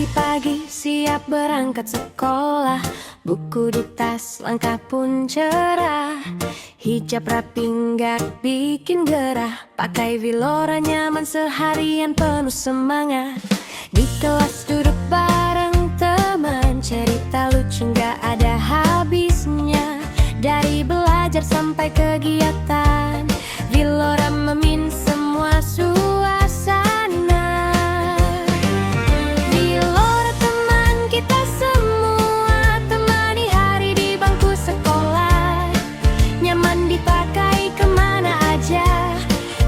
Pagi-pagi siap berangkat sekolah, buku di tas, langkah pun cerah. Hijab rapi nggak bikin gerah, pakai Vilora nyaman seharian penuh semangat. Di kelas duduk bareng teman, cerita lucu nggak ada habisnya. Dari belajar sampai kegiatan, Vilora memin semua suasana. Vilora teman kita semua, temani hari di bangku sekolah. Nyaman dipakai kemana aja,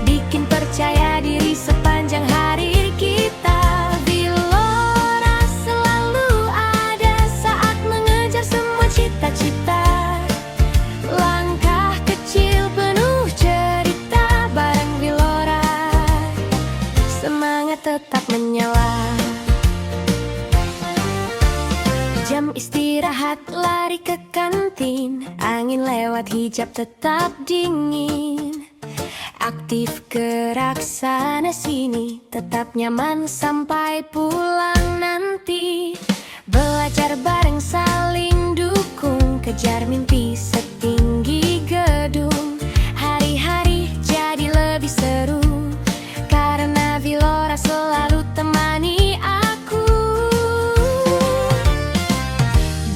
bikin percaya diri sepanjang hari kita. Vilora selalu ada saat mengejar semua cita-cita. Langkah kecil penuh cerita, bareng Vilora semangat tetap menyala. Jam istirahat lari ke kantin, angin lewat hijab tetap dingin. Aktif gerak sana sini, tetap nyaman sampai pulang nanti. Belajar bareng saling dukung, kejar mimpi setinggi gedung. Hari-hari jadi lebih seru, karena Vilora selalu temani aku.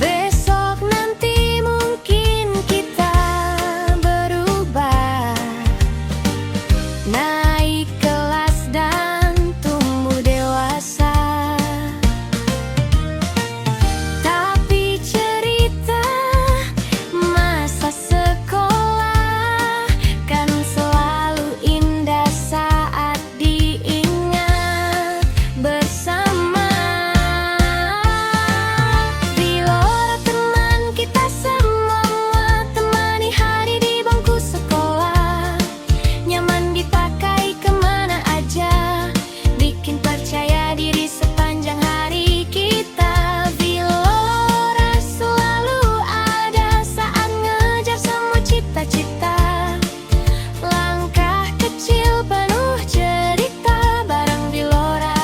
Besok nanti mungkin kita berubah, naik kelas dan tumbuh dewasa. Tapi cerita masa sekolah kan selalu indah saat diingat bersama. Vilora teman kita semua, temani hari di bangku sekolah. Nyaman dipakai kemana aja, bikin percaya diri sepanjang hari kita. Vilora selalu ada saat ngejar semua cita-cita. Langkah kecil penuh cerita, bareng Vilora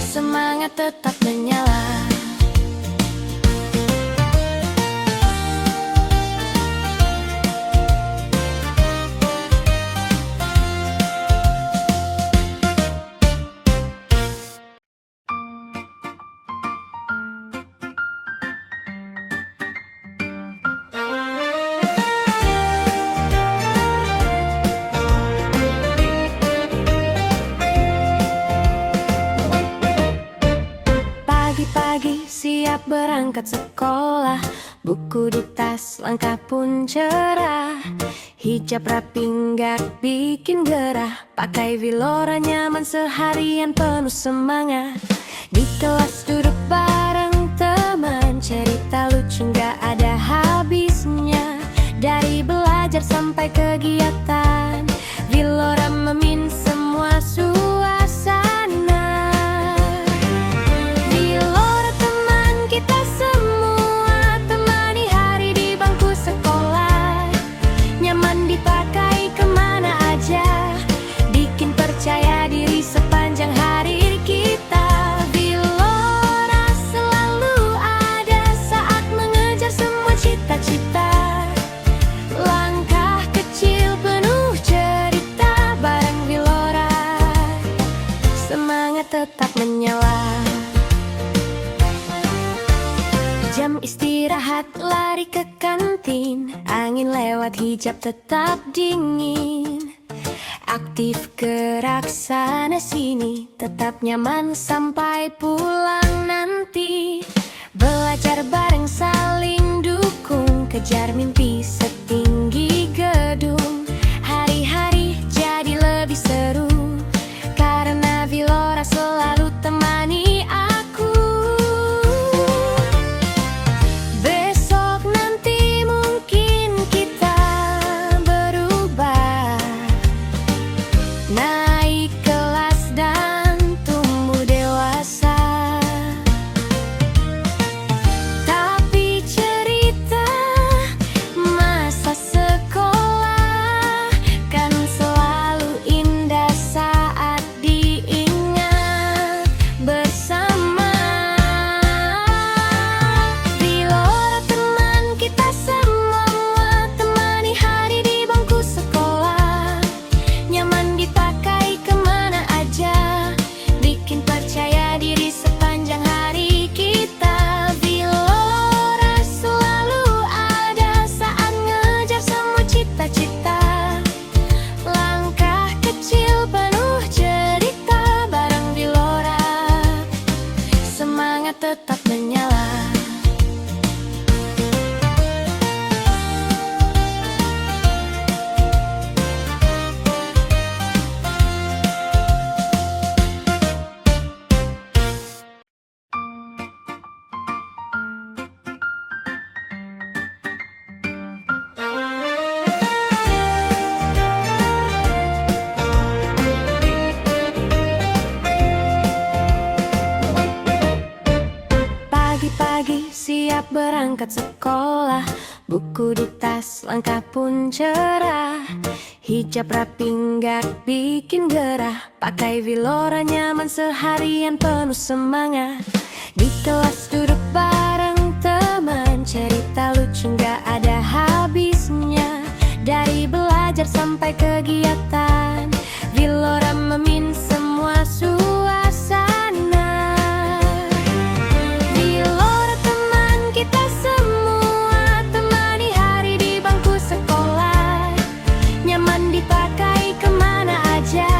semangat tetap menyala. Pagi-pagi siap berangkat sekolah, buku di tas, langkah pun cerah. Hijab rapi nggak bikin gerah, pakai Vilora nyaman seharian penuh semangat. Di kelas duduk bareng teman, cerita lucu nggak ada habisnya. Dari belajar sampai kegiatan, Vilora memin semua suasana. Vilora teman kita semua, temani hari di bangku sekolah. Nyaman dipakai kemana aja, bikin percaya diri sepanjang hari kita. Vilora selalu ada saat mengejar semua cita-cita. Langkah kecil penuh cerita, bareng Vilora semangat tetap menyala. Jam istirahat lari ke kantin, angin lewat hijab tetap dingin. Aktif gerak sana sini, tetap nyaman sampai pulang nanti. Belajar bareng saling dukung, kejar mimpi setinggi gedung. Hari-hari jadi lebih seru, karena Vilora selalu temani aku. Besok nanti mungkin kita berubah, naik kelas dan tumbuh dewasa. Tapi cerita berangkat sekolah. Buku di tas, langkah pun cerah. Hijab rapi nggak bikin gerah. Pakai Vilora nyaman seharian penuh semangat. Di kelas duduk bareng teman, cerita lucu nggak ada habisnya. Dari belajar sampai kegiatan, Vilora memimpin semua suasana. Vilora teman kita semua, temani hari di bangku sekolah. Nyaman dipakai kemana aja,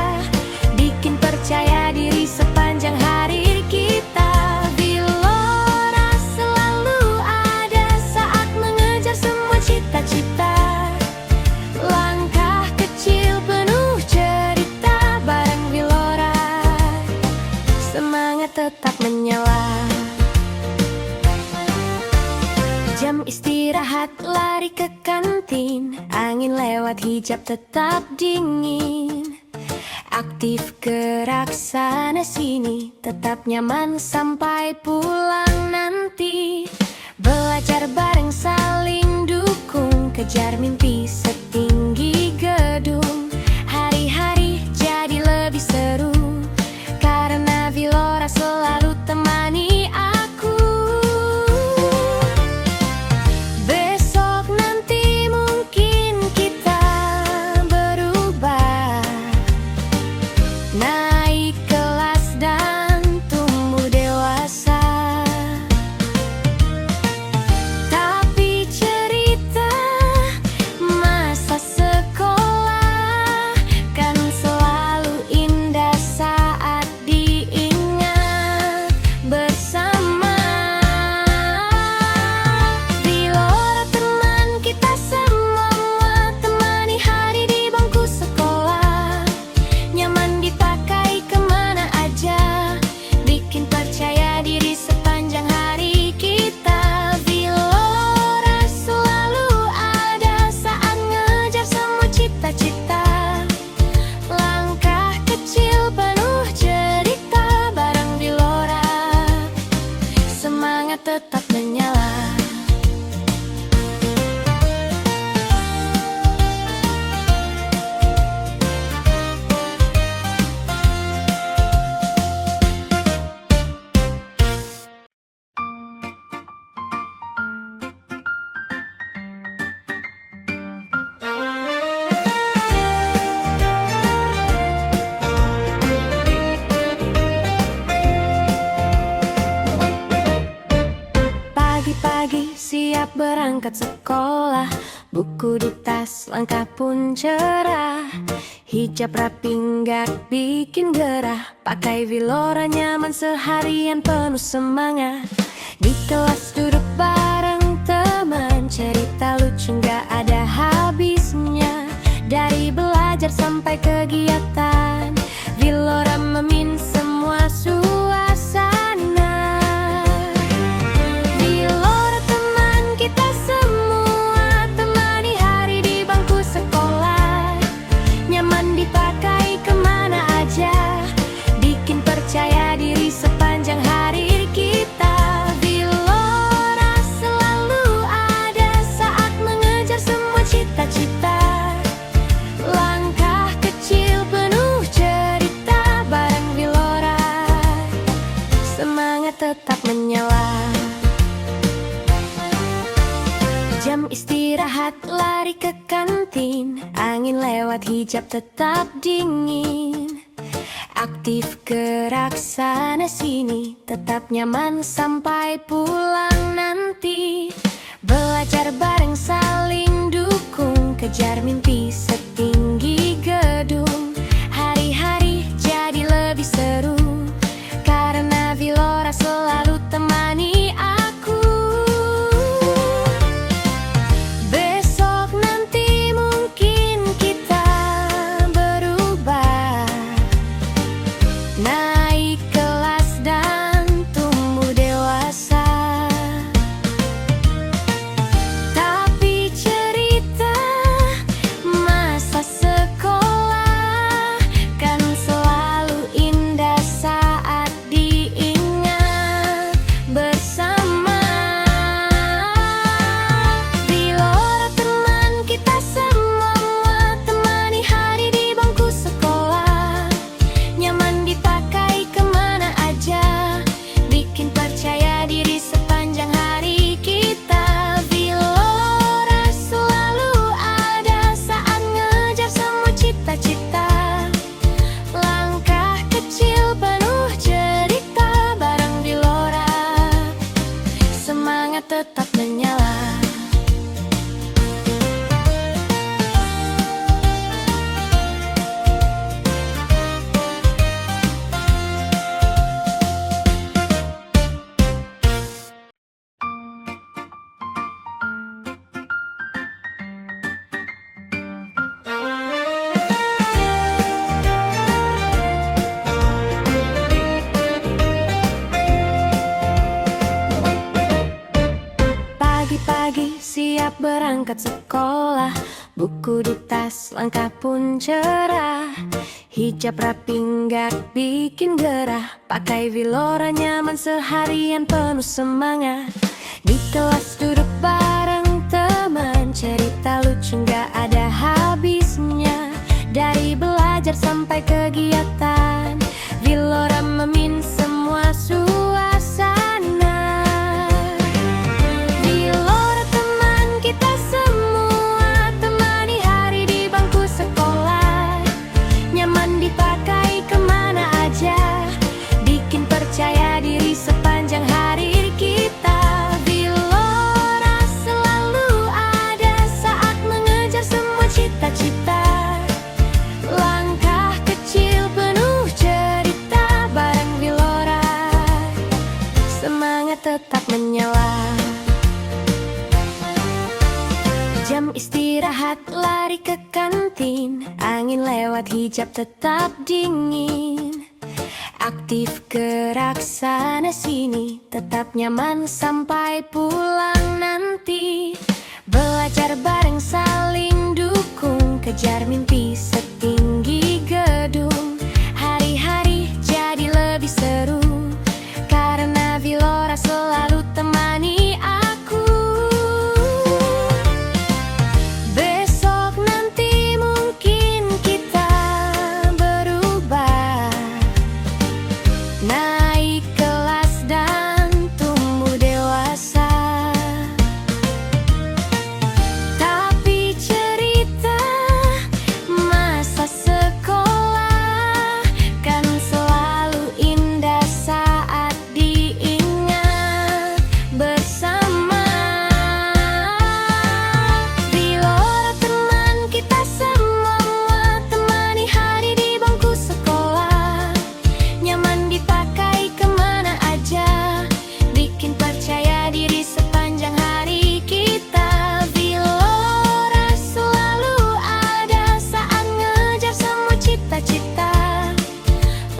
bikin percaya diri sepanjang hari kita. Vilora selalu ada saat mengejar semua cita-cita. Langkah kecil penuh cerita, bareng Vilora semangat tetap menyala. Jam istirahat lari ke kantin, angin lewat hijab tetap dingin. Aktif gerak sana sini, tetap nyaman sampai pulang nanti. Belajar bareng saling dukung, kejar mimpi setinggi gedung. Hari-hari jadi lebih seru, karena Vilora selalu temani aku. Besok nanti mungkin kita berubah, naik kelas dan tumbuh dewasa. Tapi cerita masa sekolah kan selalu indah saat diingat bersama. Vilora teman kita semua, temani hari di bangku sekolah. Nyaman dipakai kemana aja, bikin percaya diri sepanjang hari kita. Vilora selalu ada saat ngejar semua cita-cita. Langkah kecil penuh cerita, bareng Vilora semangat tetap menyala. Pagi-pagi siap berangkat sekolah. Buku di tas, langkah pun cerah. Hijab rapi nggak bikin gerah. Pakai Vilora nyaman seharian penuh semangat. Di kelas duduk bareng teman, cerita lucu nggak ada habisnya. Dari belajar sampai kegiatan, Vilora memimpin semua suasana. Vilora teman kita semua, temani hari di bangku sekolah. Nyaman dipakai kemana aja, bikin percaya diri sepanjang hari kita. Vilora selalu ada saat mengejar semua cita-cita. Langkah kecil penuh cerita, bareng Vilora semangat tetap menyala. Jam istirahat lari ke kantin, angin lewat hijab tetap dingin. Aktif gerak sana sini, tetap nyaman sampai pulang nanti. Belajar bareng saling dukung, kejar mimpi setinggi gedung. Hari-hari jadi lebih seru, karena Vilora selalu temani aku. Besok nanti mungkin kita berubah, naik kelas dan tumbuh dewasa. Tapi cerita berangkat sekolah. Buku di tas, langkah pun cerah. Hijab rapi nggak bikin gerah. Pakai Vilora nyaman seharian penuh semangat. Di kelas duduk bareng teman, cerita lucu nggak ada habisnya. Dari belajar sampai kegiatan, Vilora memin semua suasana. Vilora teman kita semua, temani hari di bangku sekolah. Nyaman dipakai kemana aja, bikin percaya diri sepanjang hari kita. Vilora selalu ada saat mengejar semua cita-cita. Langkah kecil penuh cerita, bareng Vilora semangat tetap menyala. Jam istirahat lari ke kantin, angin lewat hijab tetap dingin. Aktif gerak sana sini, tetap nyaman sampai pulang nanti. Belajar bareng saling dukung, kejar mimpi setinggi gedung. Hari-hari jadi lebih seru, karena Vilora selalu temani aku. Besok nanti mungkin kita berubah, naik kelas dan tumbuh dewasa. Tapi cerita masa sekolah kan selalu indah saat diingat bersama. Vilora teman kita semua, temani hari di bangku sekolah. Nyaman dipakai kemana aja, bikin percaya diri sepanjang hari kita. Vilora selalu ada saat ngejar semua cita-cita.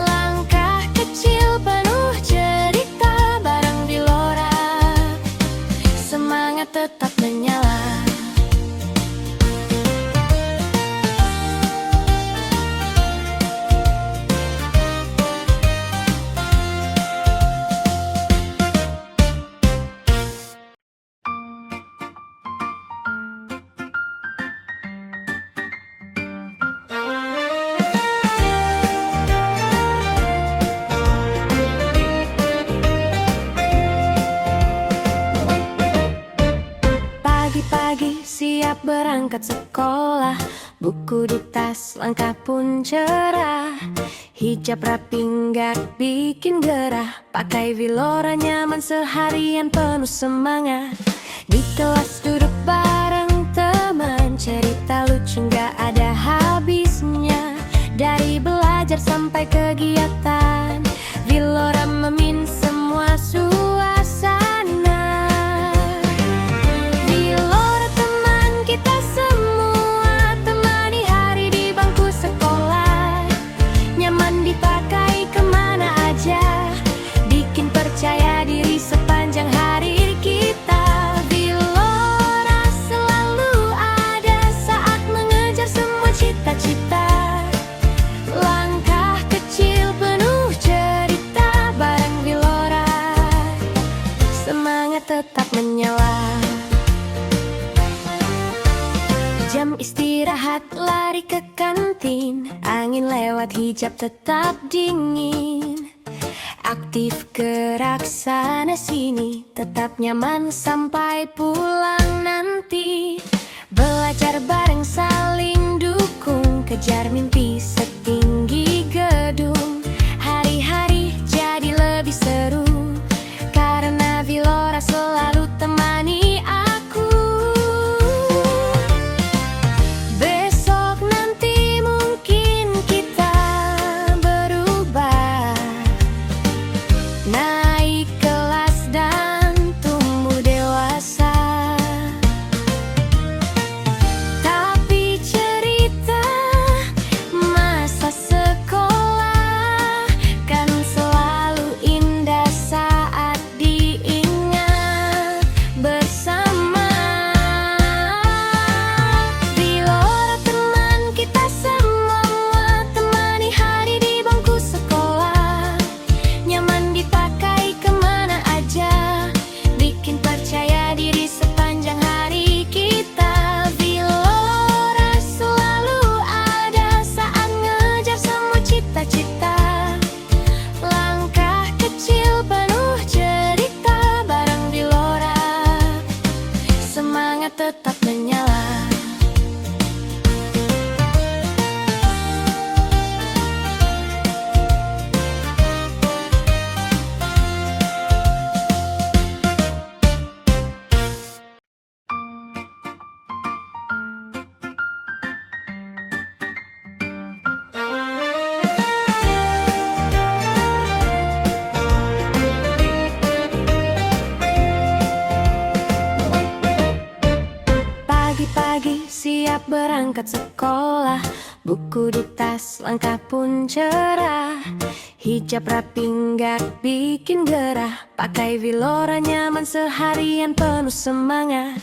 Langkah kecil penuh cerita, bareng Vilora semangat tetap menyala. Pagi-pagi siap berangkat sekolah. Buku di tas, langkah pun cerah. Hijab rapi nggak bikin gerah. Pakai Vilora nyaman seharian penuh semangat. Di kelas duduk bareng teman, cerita lucu nggak ada habisnya. Dari belajar sampai kegiatan, Vilora memin semua suasana. Vilora teman kita semua, temani hari di bangku sekolah. Nyaman dipakai kemana aja, bikin percaya diri sepanjang hari kita. Vilora selalu ada saat mengejar semua cita-cita. Langkah kecil penuh cerita, bareng Vilora semangat tetap menyala. Jam istirahat lari ke kantin, angin lewat hijab tetap dingin. Aktif gerak sana sini, tetap nyaman sampai pulang nanti. Belajar bareng saling dukung, kejar mimpi setinggi gedung. Hari-hari jadi lebih seru, karena Vilora selalu temani aku. Besok nanti mungkin kita berubah, naik kelas dan tumbuh dewasa. Tapi cerita masa sekolah berangkat sekolah. Buku di tas, langkah pun cerah. Hijab rapi nggak bikin gerah. Pakai Vilora nyaman seharian penuh semangat.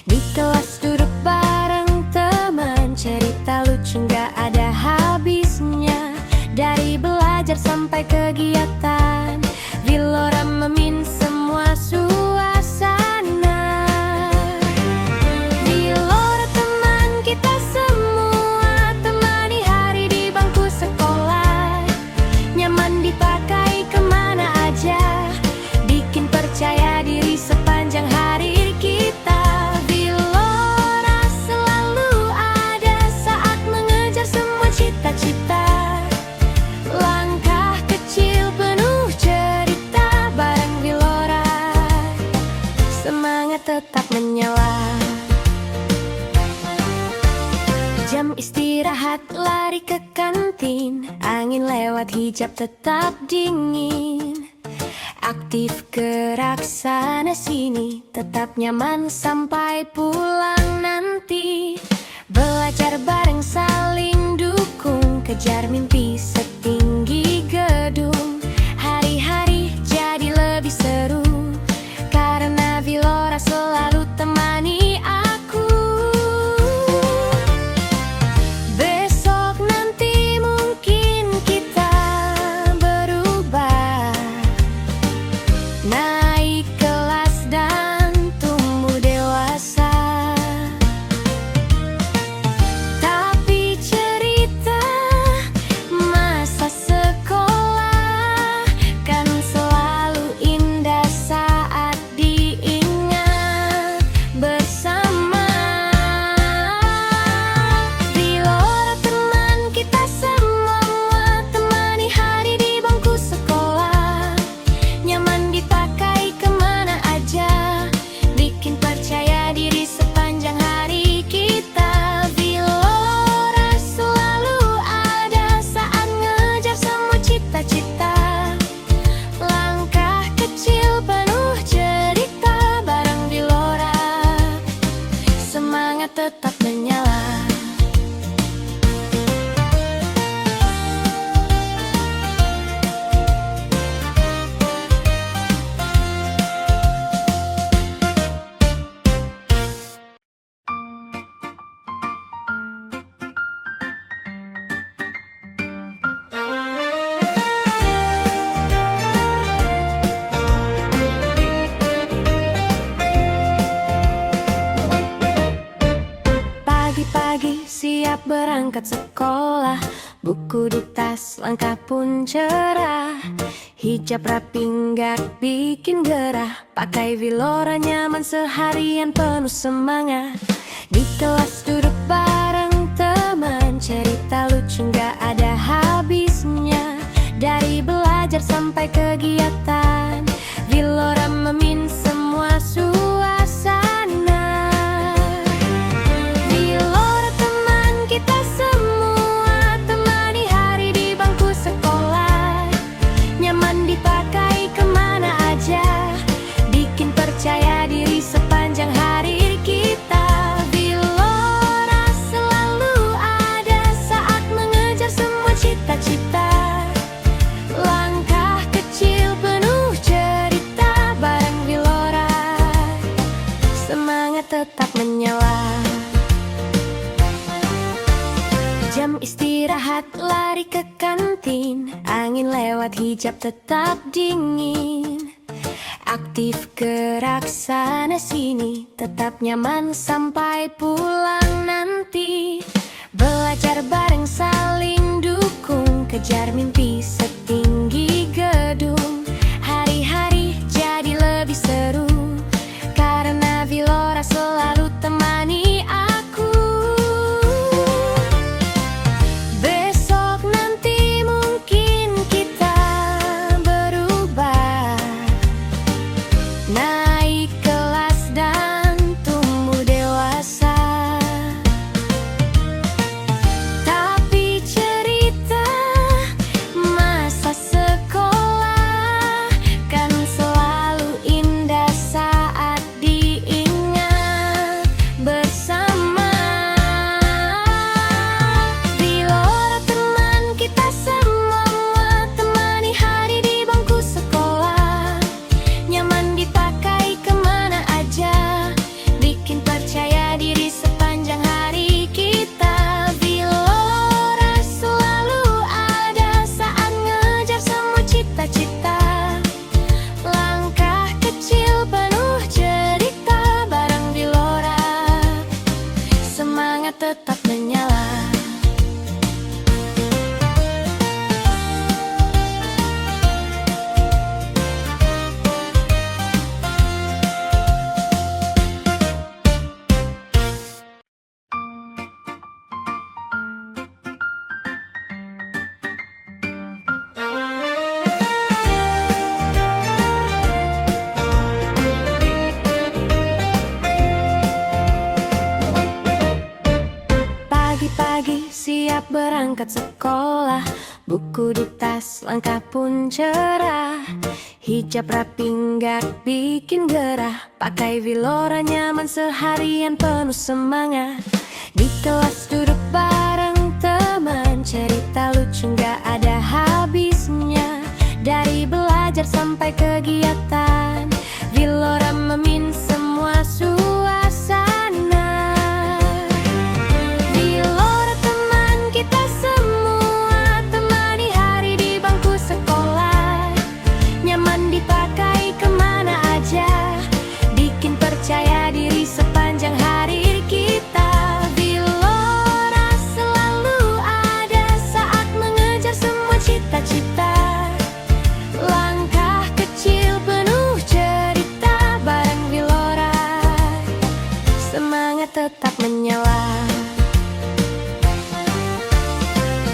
Di kelas duduk bareng teman, cerita lucu nggak ada habisnya. Dari belajar sampai kegiatan, Vilora memimpin semua suasana. Vilora teman kita semua, temani hari di bangku sekolah. Nyaman dipakai kemana aja, bikin percaya diri sepanjang hari kita. Vilora selalu ada saat mengejar semua cita-cita. Langkah kecil penuh cerita, bareng Vilora semangat tetap menyala. Jam istirahat lari ke kantin, angin lewat hijab tetap dingin. Aktif gerak sana sini, tetap nyaman sampai pulang nanti. Belajar bareng saling dukung, kejar mimpi setinggi gedung. Hari-hari jadi lebih seru, karena Vilora selalu temani aku. Besok nanti mungkin kita berubah, naik kelas dan tumbuh dewasa. Tapi cerita masa sekolah kan selalu indah saat diingat bersama. Vilora teman kita semua, temani hari di bangku sekolah. Nyaman dipakai kemana aja, bikin percaya diri sepanjang hari kita. Vilora selalu ada saat ngejar semua cita-cita. Langkah kecil penuh cerita, bareng Vilora semangat tetap menyala. Pagi-pagi siap berangkat sekolah. Buku di tas, langkah pun cerah. Hijab rapi nggak bikin gerah. Pakai Vilora nyaman seharian penuh semangat. Di kelas duduk bareng teman, cerita lucu nggak ada habisnya. Dari belajar sampai kegiatan, Vilora memimpin semua suasana. Vilora teman kita semua, temani hari di bangku sekolah. Nyaman dipakai kemana aja, bikin percaya diri sepanjang hari kita. Vilora selalu ada saat mengejar semua cita-cita. Langkah kecil penuh cerita, bareng Vilora semangat tetap menyala. Jam istirahat lari ke kantin, angin lewat hijab tetap dingin. Aktif gerak sana sini, tetap nyaman sampai pulang nanti. Belajar bareng saling dukung, kejar mimpi setinggi gedung. Hari-hari jadi lebih seru, karena Vilora selalu temani aku. Besok nanti mungkin kita berubah, naik kelas dan tumbuh dewasa. Tapi cerita masa berangkat sekolah, buku di tas, langkah pun cerah. Hijab rapi nggak bikin gerah, pakai Vilora nyaman seharian penuh semangat. Di kelas duduk bareng teman, cerita lucu nggak ada habisnya. Dari belajar sampai kegiatan, Vilora memimpin semua suasana. Vilora teman kita semua, temani hari di bangku sekolah. Nyaman dipakai kemana aja, bikin percaya diri sepanjang hari kita. Vilora selalu ada saat mengejar semua cita-cita. Langkah kecil penuh cerita, bareng Vilora semangat tetap menyala.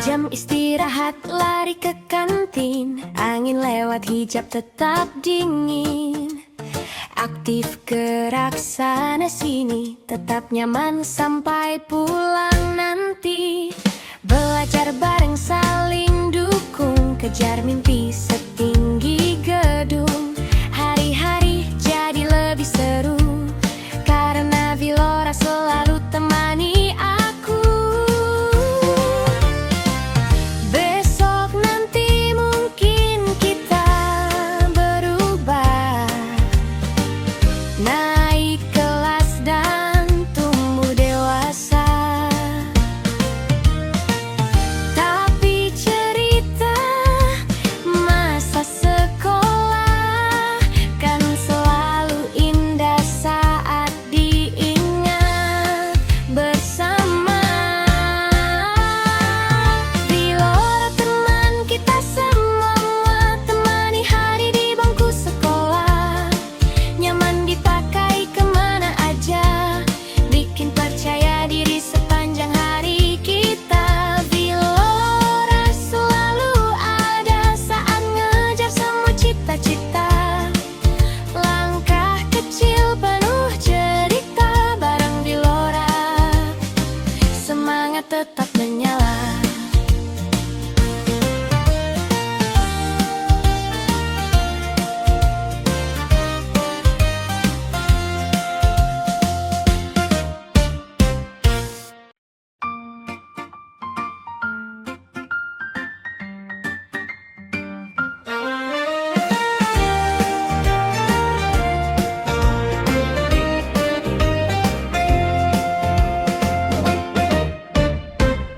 Jam istirahat lari ke kantin, angin lewat hijab tetap dingin. Aktif gerak sana sini, tetap nyaman sampai pulang nanti. Belajar bareng saling dukung, kejar mimpi setinggi gedung. Hari-hari jadi lebih seru, karena Vilora selalu temani aku. Besok nanti mungkin kita berubah, naik kelas dan tumbuh dewasa. Tapi cerita masa sekolah kan selalu indah saat diingat bersama. Vilora teman kita semua, temani hari di bangku sekolah. Nyaman dipakai kemana aja, bikin percaya diri sepanjang hari kita. Vilora selalu ada saat ngejar semua cita-cita. Langkah kecil penuh cerita, bareng Vilora semangat tetap menyala.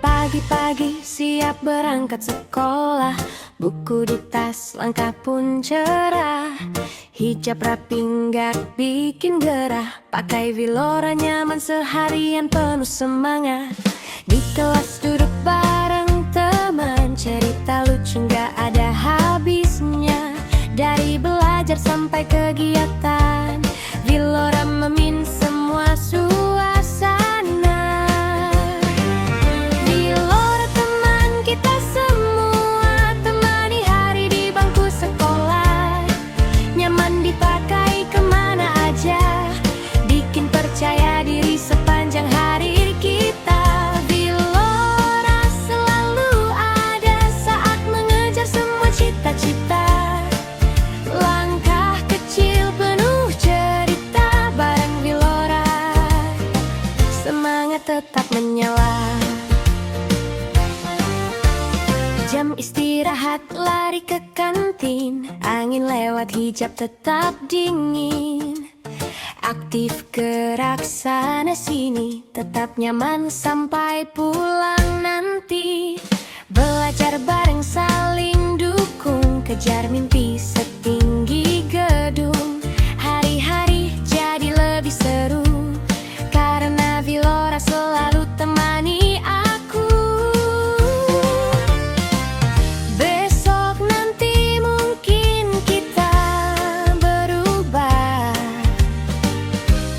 Pagi-pagi siap berangkat sekolah, buku di tas, langkah pun cerah. Hijab rapi nggak bikin gerah, pakai Vilora nyaman seharian penuh semangat. Di kelas duduk bareng teman, cerita lucu nggak ada habisnya. Dari belajar sampai kegiatan, Vilora memimpin semua suasana. Vilora teman kita semua, temani hari di bangku sekolah. Nyaman dipakai kemana aja, bikin percaya diri sepanjang hari kita. Vilora selalu ada saat mengejar semua cita-cita. Langkah kecil penuh cerita, bareng Vilora semangat tetap menyala. Jam istirahat lari ke kantin, angin lewat hijab tetap dingin. Aktif gerak sana sini, tetap nyaman sampai pulang nanti. Belajar bareng saling dukung, kejar mimpi setinggi gedung. Hari-hari jadi lebih seru, karena Vilora selalu temani aku. Besok nanti mungkin kita berubah,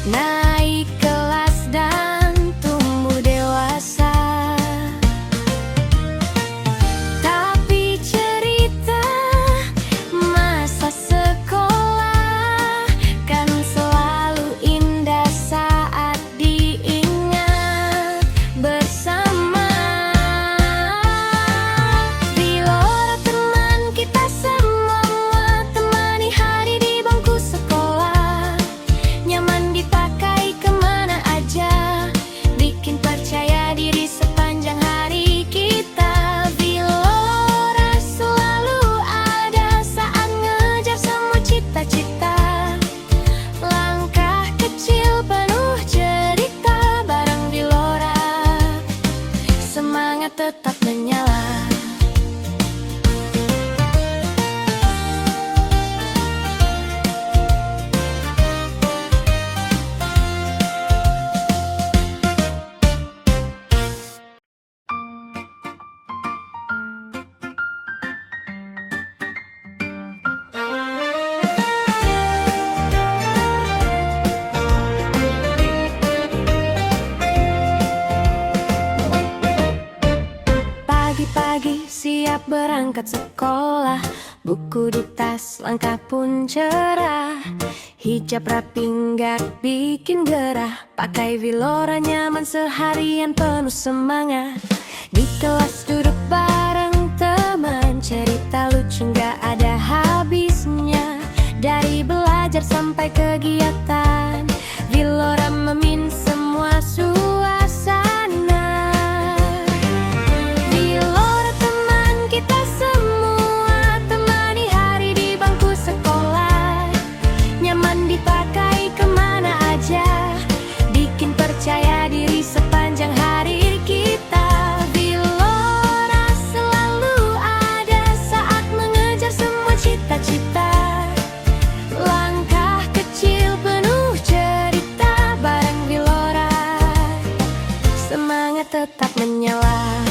naik kelas dan tumbuh dewasa. Tapi cerita masa berangkat sekolah, buku di tas, langkah pun cerah. Hijab rapi nggak bikin gerah, pakai Vilora nyaman seharian penuh semangat. Di kelas duduk bareng teman, cerita lucu nggak ada habisnya. Dari belajar sampai kegiatan, Vilora memimpin semua suasana. Vilora teman kita semua, temani hari di bangku sekolah. Nyaman dipakai kemana aja, bikin percaya diri sepanjang hari kita. Vilora selalu ada saat mengejar semua cita-cita. Langkah kecil penuh cerita, bareng Vilora semangat tetap menyala.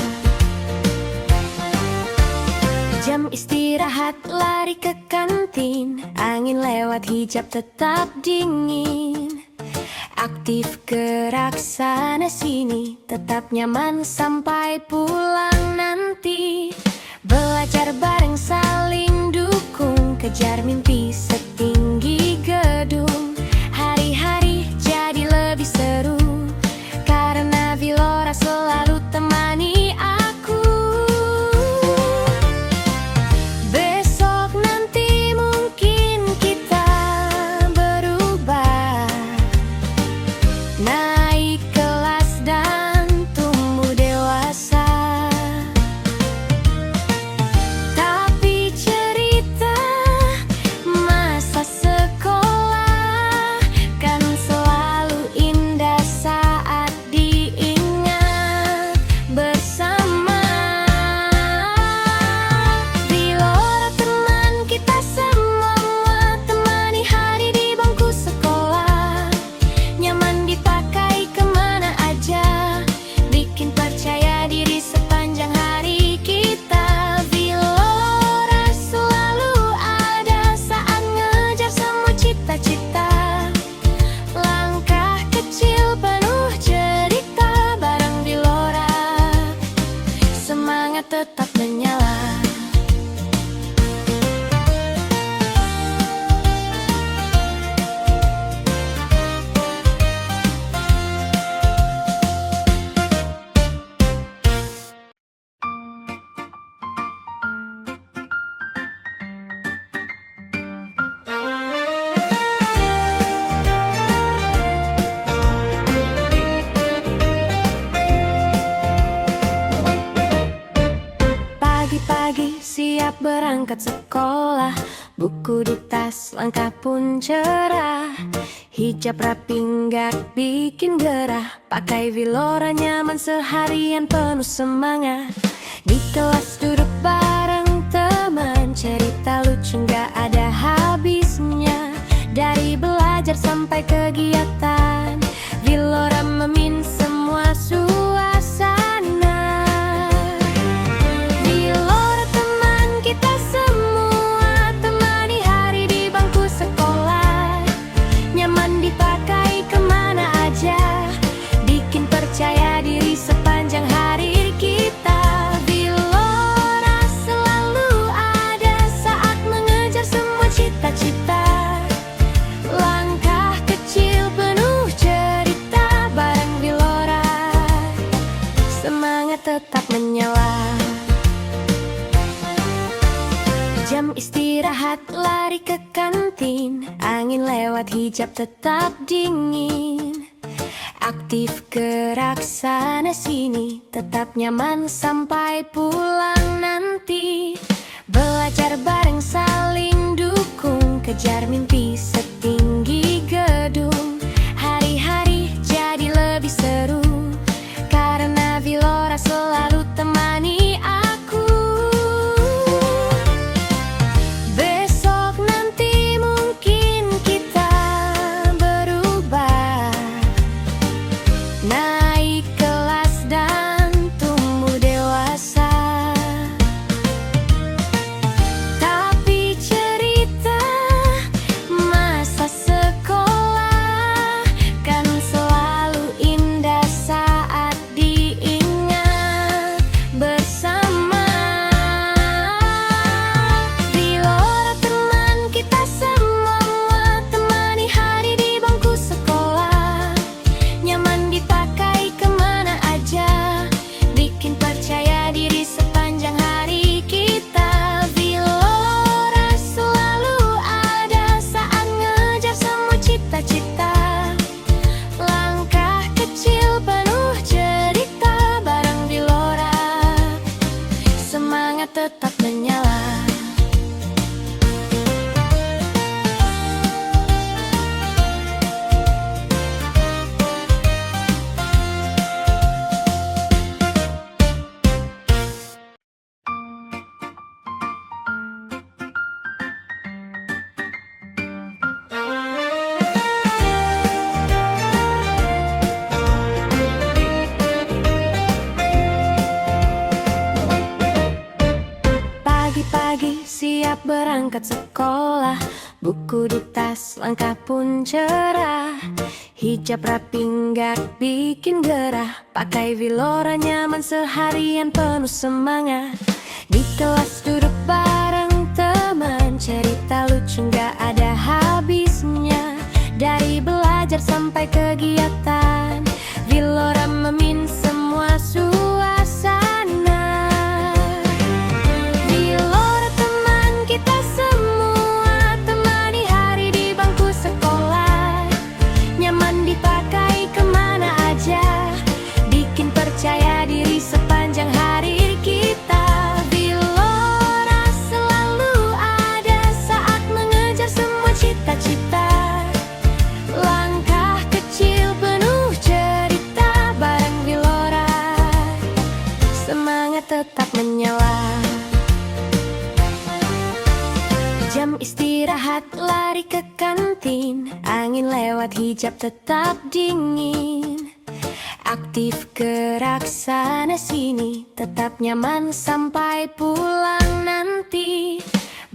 Jam istirahat lari ke kantin, angin lewat hijab tetap dingin. Aktif gerak sana sini, tetap nyaman sampai pulang nanti. Belajar bareng saling dukung, kejar mimpi setinggi gedung. Hari-hari jadi lebih seru, karena Vilora selalu temani aku. Besok nanti mungkin kita berubah, naik kelas dan tumbuh dewasa. Tapi cerita masa sekolah kan selalu indah saat diingat bersama. Vilora teman kita semua, temani hari di bangku sekolah. Nyaman dipakai kemana aja, bikin percaya diri sepanjang hari kita. Vilora selalu ada saat ngejar semua cita-cita. Langkah kecil penuh cerita, bareng Vilora semangat tetap menyala. Pagi-pagi siap berangkat sekolah, buku di tas, langkah pun cerah. Hijab rapi nggak bikin gerah, pakai Vilora nyaman seharian penuh semangat. Di kelas duduk bareng teman, cerita lucu nggak ada habisnya. Dari belajar sampai kegiatan, Vilora memimpin semua suasana. Vilora teman kita semua, temani hari di bangku sekolah. Nyaman dipakai kemana aja, bikin percaya diri sepanjang hari kita. Vilora selalu ada saat mengejar semua cita-cita. Langkah kecil penuh cerita, bareng Vilora semangat tetap menyala. Jam istirahat lari ke kantin, angin lewat hijab tetap dingin. Aktif gerak sana sini, tetap nyaman sampai pulang nanti. Belajar bareng saling dukung, kejar mimpi setinggi gedung. Hari-hari jadi lebih seru, karena Vilora selalu temani aku. Besok nanti mungkin kita berubah, naik kelas dan tumbuh dewasa. Tapi cerita berangkat sekolah, buku di tas lengkap pun cerah. Hijab rapi nggak bikin gerah, pakai Vilora nyaman seharian penuh semangat. Di kelas duduk bareng teman, cerita lucu nggak ada habisnya. Dari belajar sampai kegiatan, Vilora memin semua suasana. Vilora teman kita semua, temani hari di bangku sekolah. Nyaman dipakai kemana aja, bikin percaya diri sepanjang hari kita. Vilora selalu ada saat mengejar semua cita-cita. Langkah kecil penuh cerita, bareng Vilora semangat tetap menyala. Jam istirahat lari ke kantin, angin lewat hijab tetap dingin. Aktif gerak sana sini, tetap nyaman sampai pulang nanti.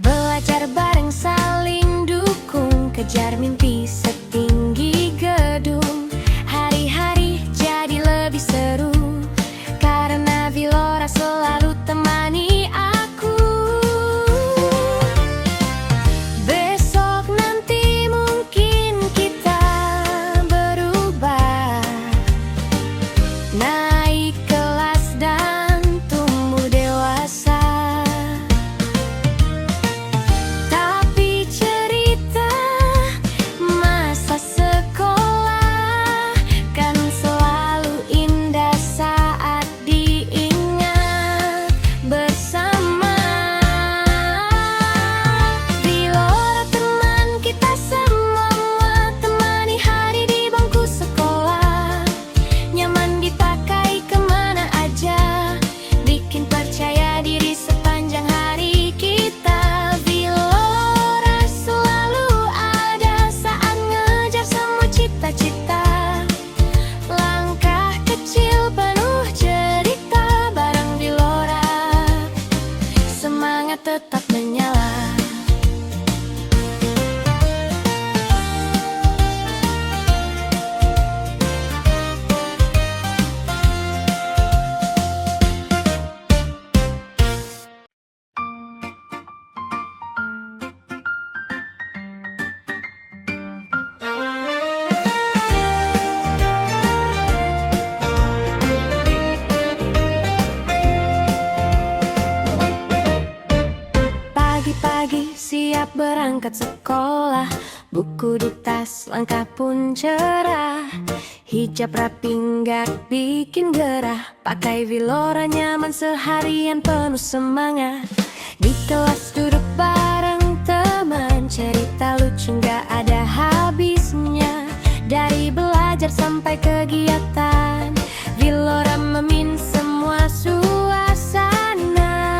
Belajar bareng saling dukung, kejar mimpi setinggi gedung. Hari-hari jadi lebih seru, karena Vilora selalu temani aku. Besok nanti mungkin kita berubah, naik kelas dan tumbuh dewasa. Tapi cerita masa sekolah kan selalu indah saat diingat bersama. Vilora teman kita semua, temani hari di bangku sekolah. Nyaman dipakai kemana aja, bikin percaya diri sepanjang hari kita. Vilora selalu ada saat ngejar semua cita-cita. Langkah kecil penuh cerita, bareng Vilora semangat tetap menyala. Pagi-pagi siap berangkat sekolah, buku di tas lengkap pun cerah. Hijab rapi nggak bikin gerah, pakai Vilora nyaman seharian penuh semangat. Di kelas duduk bareng teman, cerita lucu nggak ada habisnya. Dari belajar sampai kegiatan, Vilora memin semua suasana.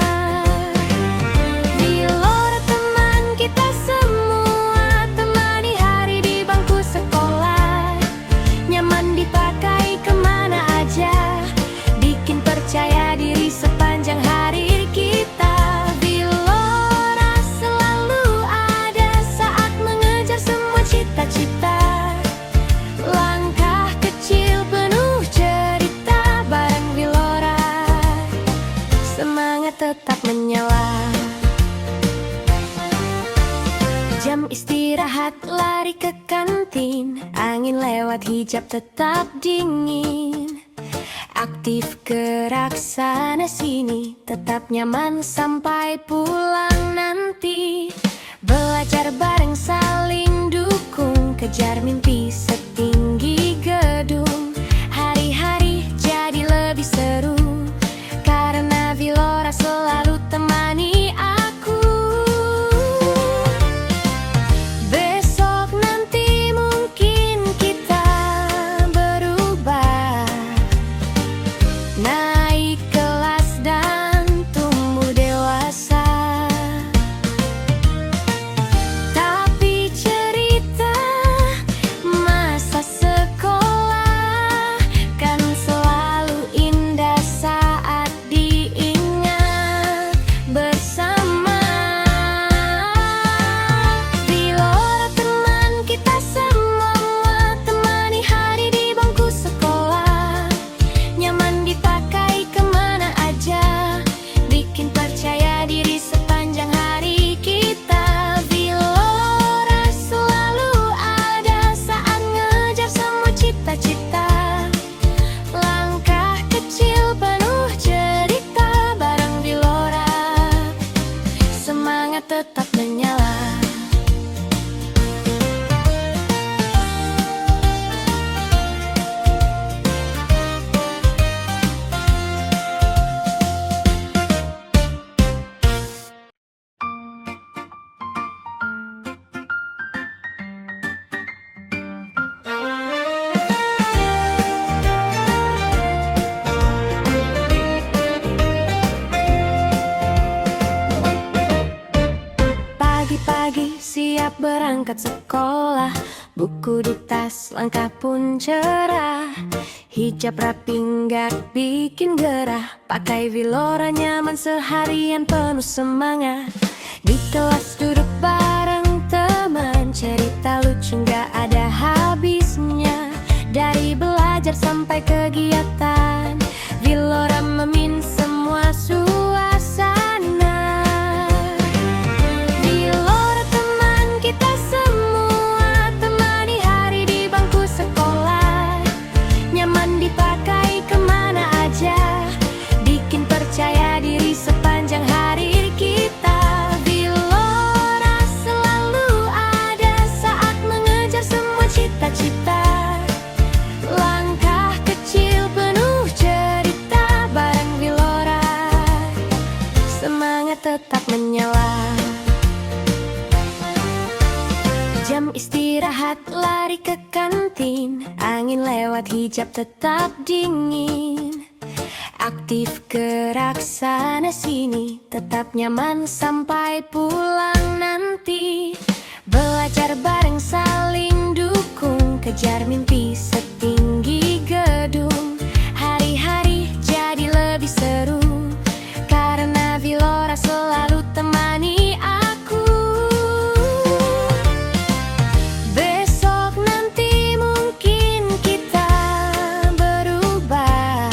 Vilora teman kita semua, temani hari di bangku sekolah. Nyaman dipakai kemana aja, bikin percaya diri sepanjang hari kita. Vilora selalu ada saat mengejar semua cita-cita. Langkah kecil penuh cerita, bareng Vilora semangat tetap menyala. Jam istirahat lari ke kantin, angin lewat hijab tetap dingin. Aktif gerak sana sini, tetap nyaman sampai pulang nanti. Belajar bareng saling dukung, kejar mimpi setinggi gedung. Hari-hari jadi lebih seru, karena Vilora selalu temani aku. Besok nanti mungkin kita berubah, naik kelas dan tumbuh dewasa. Tapi cerita siap berangkat sekolah. Buku di tas, langkah pun cerah. Hijab rapi nggak bikin gerah. Pakai Vilora nyaman seharian penuh semangat. Di kelas duduk bareng teman, cerita lucu nggak ada habisnya. Dari belajar sampai kegiatan, Vilora memimpin semua suasana. Vilora teman kita semua, temani hari di bangku sekolah. Nyaman dipakai kemana aja, bikin percaya diri sepanjang hari kita. Vilora selalu ada saat mengejar semua cita-cita. Langkah kecil penuh cerita, bareng Vilora semangat tetap menyala. Jam istirahat lari ke kantin, angin lewat hijab tetap dingin. Aktif gerak sana sini, tetap nyaman sampai pulang nanti. Belajar bareng saling dukung, kejar mimpi setinggi gedung. Hari-hari jadi lebih seru, karena Vilora selalu temani aku. Besok nanti mungkin kita berubah,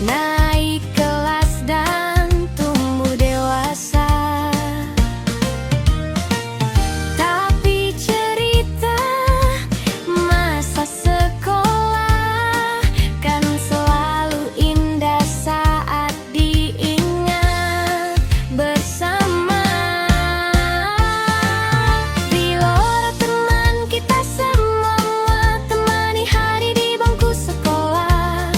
naik kelas dan tumbuh dewasa. Tapi cerita masa sekolah kan selalu indah saat diingat bersama. Vilora teman kita semua, temani hari di bangku sekolah.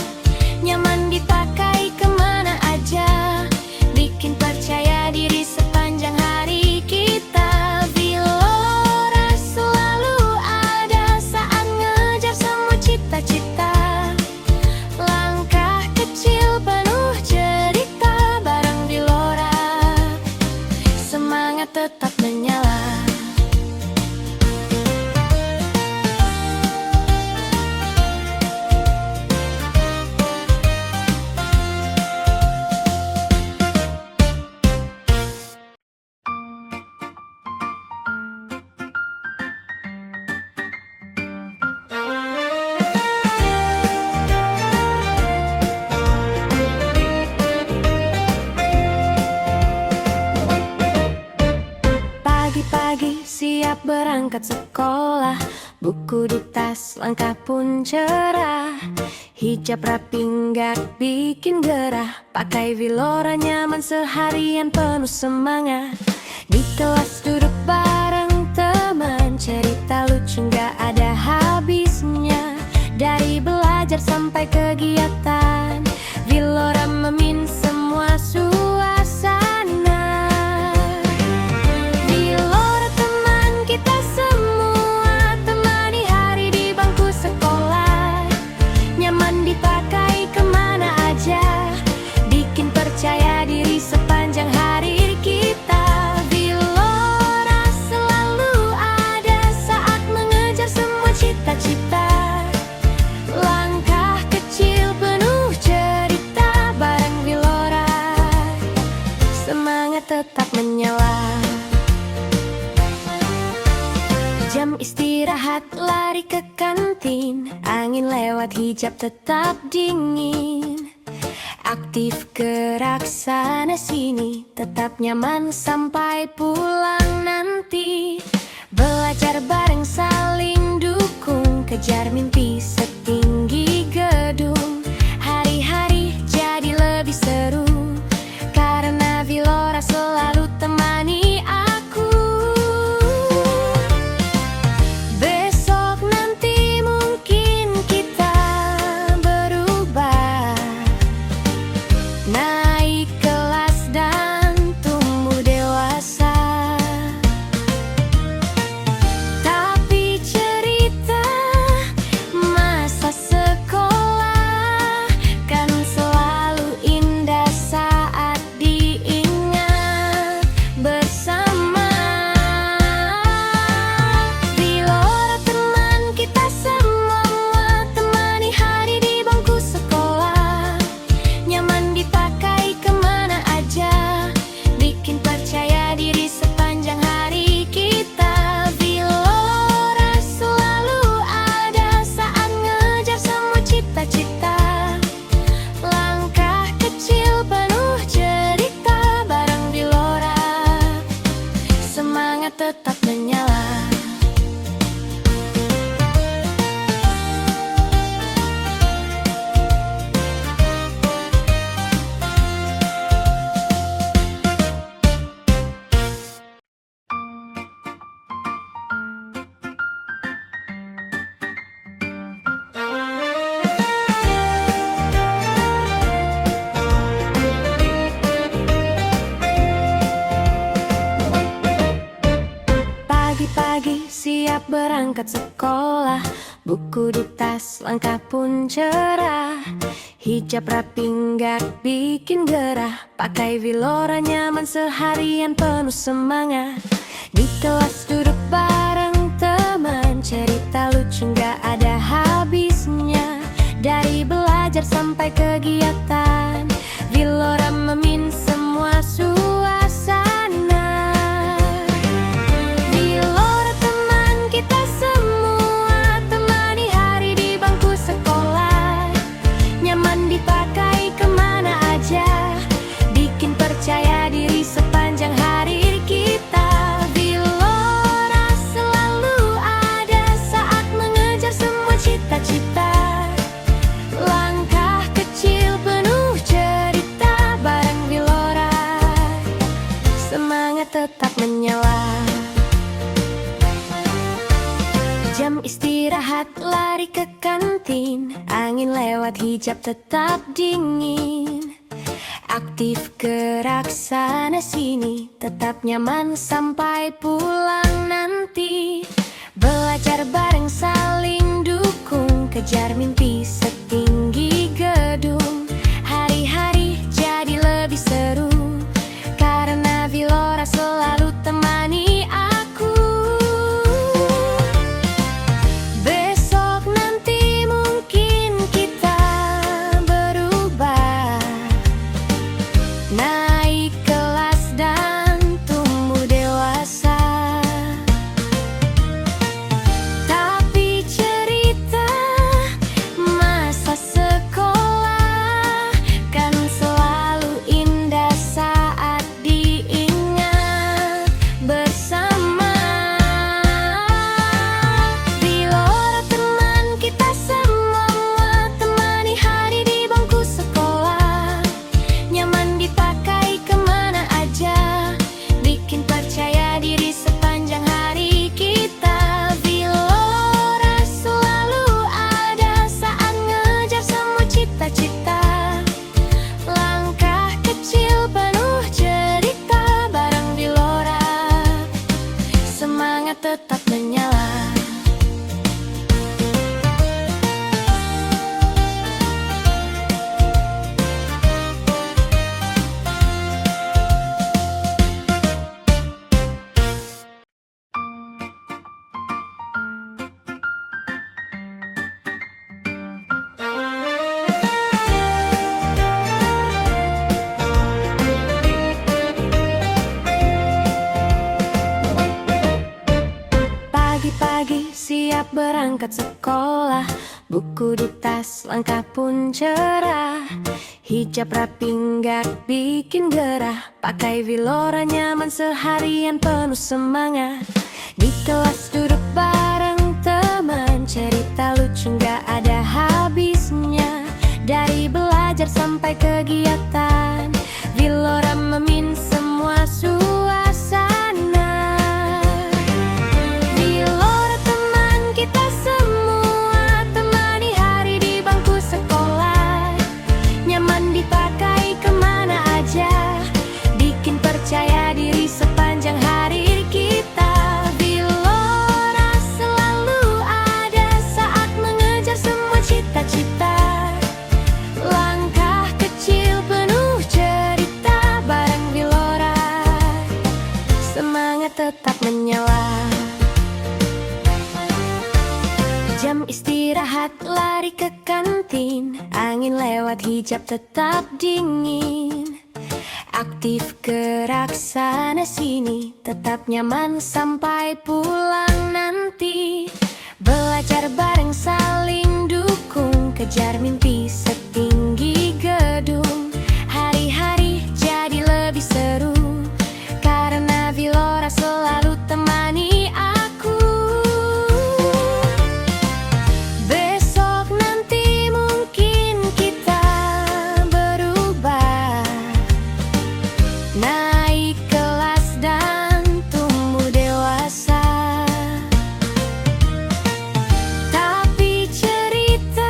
Nyaman dipakai kemana aja, bikin percaya diri sepanjang hari kita. Vilora selalu ada saat ngejar semua cita-cita. Langkah kecil penuh cerita, bareng Vilora semangat tetap menyala. Pagi-pagi siap berangkat sekolah. Buku di tas, langkah pun cerah. Hijab rapi nggak bikin gerah. Pakai Vilora nyaman seharian penuh semangat. Di kelas duduk bareng teman, cerita lucu nggak ada habisnya. Dari belajar sampai kegiatan, Vilora memimpin semua suasana. Vilora teman kita semua, temani hari di bangku sekolah. Nyaman dipakai kemana aja, bikin percaya diri sepanjang hari kita. Vilora selalu ada saat mengejar semua cita-cita. Langkah kecil penuh cerita, bareng Vilora semangat tetap menyala. Jam istirahat lari ke kantin, angin lewat hijab tetap dingin. Aktif gerak sana sini, tetap nyaman sampai pulang nanti. Belajar bareng saling dukung, kejar mimpi setinggi gedung. Hari-hari jadi lebih seru, karena Vilora selalu temani aku. Besok nanti mungkin kita berubah, naik kelas dan tumbuh dewasa. Tapi cerita Pagi-pagi siap berangkat sekolah, buku di tas lengkap pun cerah. Hijab rapi nggak bikin gerah, pakai Vilora nyaman seharian penuh semangat. Di kelas duduk bareng teman, cerita lucu nggak ada habisnya. Dari belajar sampai kegiatan, Vilora memimpin semua suasana. Vilora teman kita semua, temani hari di bangku sekolah. Nyaman dipakai kemana aja, bikin percaya diri sepanjang hari kita. Vilora selalu ada saat mengejar semua cita-cita. Langkah kecil penuh cerita, bareng Vilora semangat tetap menyala. Jam istirahat lari ke kantin, angin lewat hijab tetap dingin. Aktif gerak sana sini, tetap nyaman sampai pulang nanti. Belajar bareng saling dukung, kejar mimpi setinggi gedung. Hari-hari jadi lebih seru, karena Vilora selalu temani aku. Besok nanti mungkin kita berubah, naik kelas dan tumbuh dewasa. Tapi cerita masa sekolah kan selalu indah saat diingat bersama. Vilora teman kita semua, temani hari di bangku sekolah. Nyaman dipakai kemana aja, bikin percaya diri sepanjang hari kita. Vilora selalu ada saat ngejar semua cita-cita. Langkah kecil penuh cerita, bareng Vilora semangat tetap menyala. Pagi-pagi siap berangkat sekolah, buku di tas lengkap pun cerah. Hijab rapi nggak bikin gerah, pakai Vilora nyaman seharian penuh semangat. Di kelas duduk bareng teman, cerita lucu nggak ada habisnya. Dari belajar sampai kegiatan, Vilora memimpin semua suasana. Vilora teman kita semua, temani hari di bangku sekolah. Nyaman dipakai kemana aja, bikin percaya diri sepanjang hari kita. Vilora selalu ada saat mengejar semua cita-cita. Langkah kecil penuh cerita, bareng Vilora semangat tetap menyala. Jam istirahat lari ke kantin, angin lewat hijab tetap dingin. Aktif gerak sana sini, tetap nyaman sampai pulang nanti. Belajar bareng saling dukung, kejar mimpi setinggi gedung. Hari-hari jadi lebih seru, karena Vilora selalu temani aku. Besok nanti mungkin kita berubah, naik kelas dan tumbuh dewasa. Tapi cerita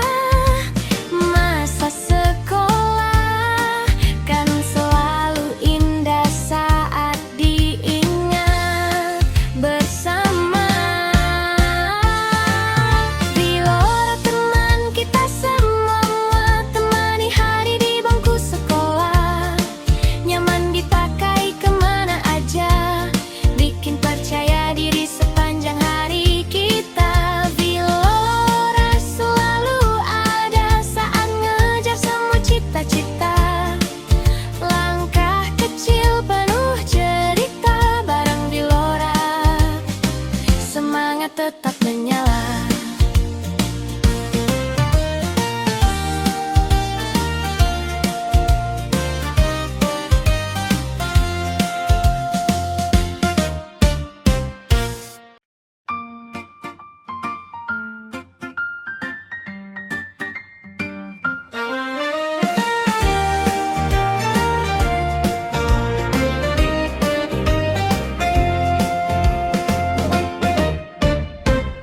tetap menyala.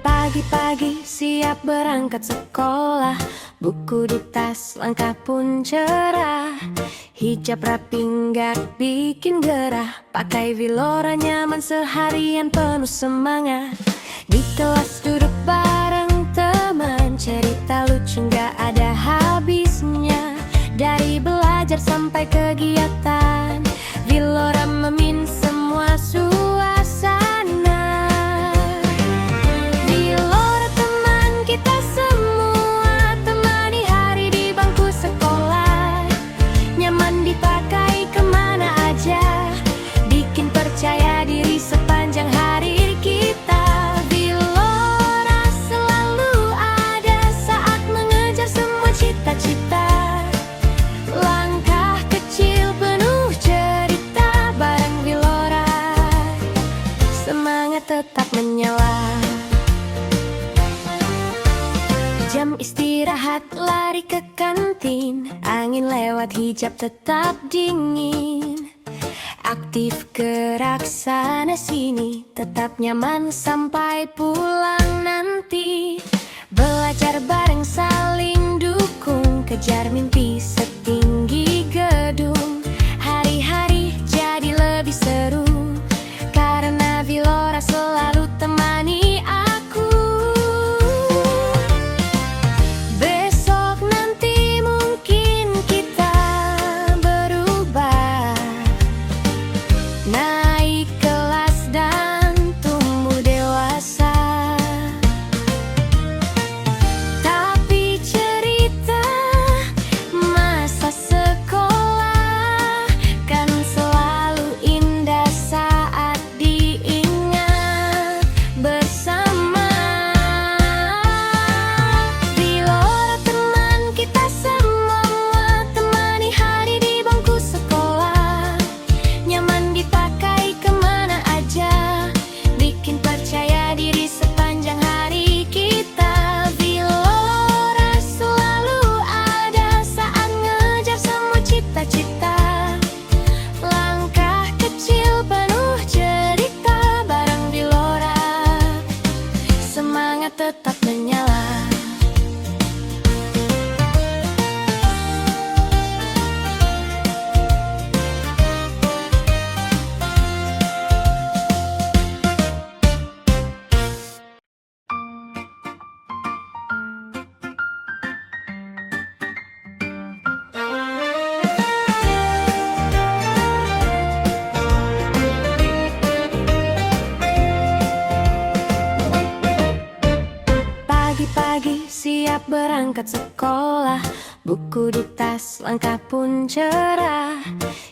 Pagi-pagi siap berangkat sekolah, buku di tas, langkah pun cerah. Hijab rapi nggak bikin gerah, pakai Vilora nyaman seharian penuh semangat. Di kelas duduk bareng teman, cerita lucu nggak ada habisnya. Dari belajar sampai kegiatan, Vilora memimpin semua suasana. Vilora teman kita semua, temani hari di bangku sekolah. Nyaman dipakai kemana aja, bikin percaya diri sepanjang hari kita. Vilora selalu ada saat mengejar semua cita-cita. Langkah kecil penuh cerita, bareng Vilora semangat tetap menyala. Jam istirahat lari ke kantin, angin lewat hijab tetap dingin. Aktif gerak sana sini, tetap nyaman sampai pulang nanti. Belajar bareng saling dukung, kejar mimpi setinggi gedung. Hari-hari jadi lebih seru, karena Vilora selalu temani aku. Besok nanti mungkin kita berubah, naik kelas dan tumbuh dewasa. Tapi cerita masa sekolah kan selalu indah saat diingat bersama. Vilora teman kita semua, temani hari di bangku sekolah. Nyaman dipakai kemana aja, bikin percaya diri sepanjang hari kita. Vilora selalu ada saat ngejar semua cita-cita. Langkah kecil penuh cerita, bareng Vilora semangat tetap menyala. Pagi-pagi siap berangkat sekolah, buku di tas, langkah pun cerah.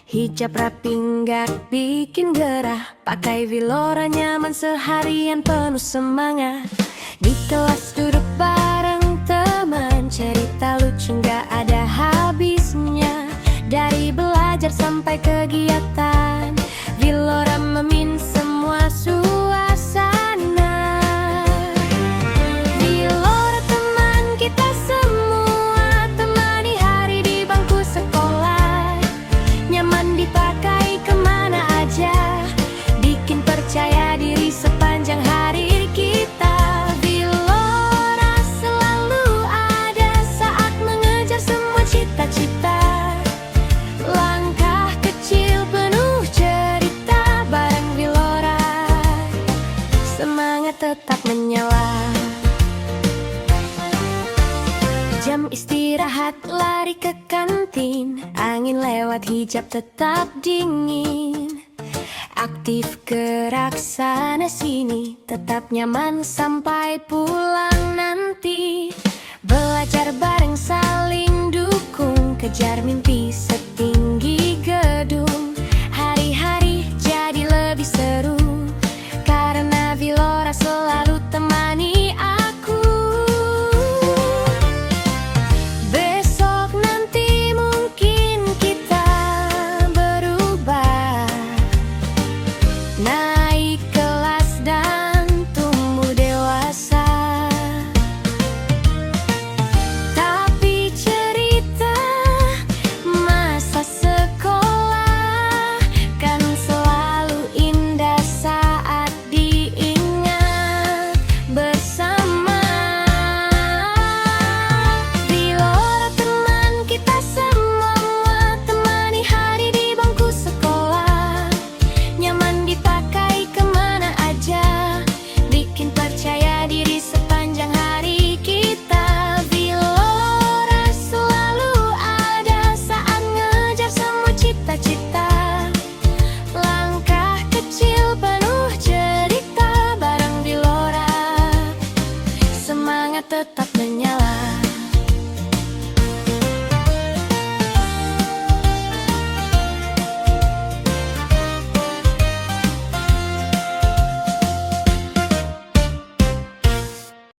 Hijab rapi nggak bikin gerah, pakai Vilora nyaman seharian penuh semangat. Di kelas duduk bareng teman, cerita lucu nggak ada habisnya. Dari belajar sampai kegiatan, Vilora memimpin semua suasana. Vilora teman kita semua, temani hari di bangku sekolah. Nyaman dipakai kemana aja, bikin percaya diri sepanjang hari kita. Vilora selalu ada saat mengejar semua cita-cita. Langkah kecil penuh cerita, bareng Vilora semangat tetap menyala. Jam istirahat lari ke kantin, angin lewat hijab tetap dingin. Aktif gerak sana sini, tetap nyaman sampai pulang nanti. Belajar bareng saling dukung, kejar mimpi setinggi gedung. Hari-hari jadi lebih seru, karena Vilora selalu teman. menyala.